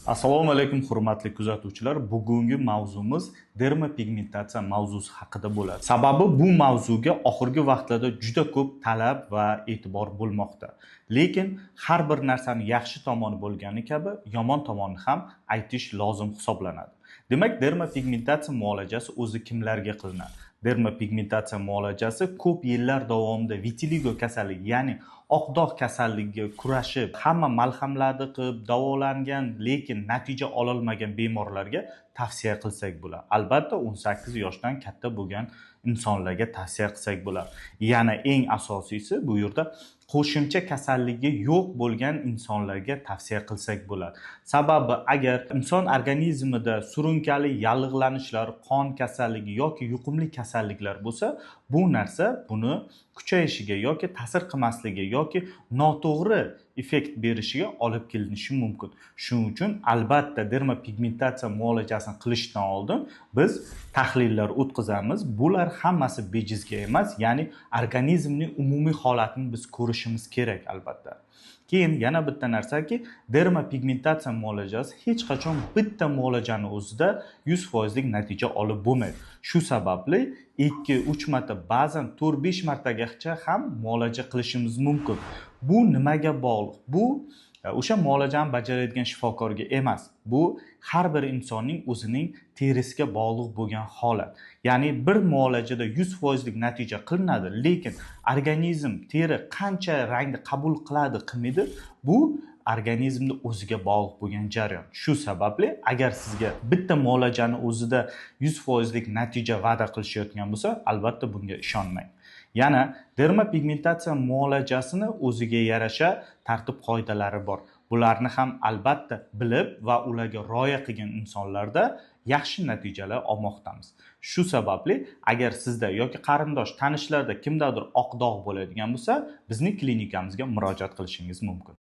Assalomu alaykum hurmatli kuzatuvchilar. Bugungi mavzumiz dermopigmentatsiya mavzusi haqida bo'ladi. Sababi bu mavzuga oxirgi vaqtlarda juda ko'p talab va e'tibor bo'lmoqda. Lekin har bir narsani yaxshi tomoni bo'lgani kabi yomon tomonini ham aytish lozim hisoblanadi. Demak, dermopigmentatsiya muolajasi o'zi kimlarga qilinadi? Dermopigmentatsiya muolajasi ko'p yillar davomida vitiligo kasalligi, ya'ni oq dog' kasalligiga kurashib, hamma malhamlarni qilib davolangan, lekin natija ololmagan bemorlarga tavsiya qilsak bo'ladi. Albatta 18 yoshdan katta bo'lgan insonlarga tavsiya qilsak bo'ladi. Yana eng asosiysi bu yerda qo'shimcha kasalligi yo'q bo'lgan insonlarga tavsiya qilsak bo'ladi. Sababi agar inson organizmida surunkali yallig'lanishlar, qon kasalligi yoki yuqumli kasalliklar bo'lsa, bu narsa buni kuchayishiga yoki ta'sir qilmasligiga yoki noto'g'ri effekt berishiga olib kelinishi mumkin. Shuning uchun albatta dermopigmentatsiya muolajasini qilishdan oldin biz tahlillar o'tkazamiz. Bular hammasi bejizga emas, ya'ni organizmning umumiy holatini biz ko'rishimiz kerak albatta. Keyin yana bitta narsaki, dermopigmentatsiya muolajasi hech qachon bitta muolajani o'zida 100% lik natija olib bo'lmaydi. Shu sababli 2-3 marta, ba'zan 4-5 martagacha ham muolaja qilishimiz mumkin. Bu nimaga bog'liq? Bu o'sha muolajani bajaradigan shifokorga emas. Bu har bir insonning o'zining terisiga bog'liq bo'lgan holat. Ya'ni bir muolajada 100% lik natija qilinadi, lekin organizm, teri qancha rangni qabul qiladi, qilmaydi, bu organizmni o'ziga bog'liq bo'lgan jarayon. Shu sababli agar sizga bitta muolajani o'zida 100% lik natija va'da qilishayotgan bo'lsa, albatta bunga ishonmang. Yana dermopigmentatsiya muolajasini o'ziga yarasha tartib-qoidalari bor. Bularni ham albatta bilib va ularga rioya qilgan insonlarda yaxshi natijalar olmoqdamiz. Shu sababli agar sizda yoki qarindosh, tanishlarda kimdadir oq dog' bo'ladigan bo'lsa, bizning klinikamizga murojaat qilishingiz mumkin.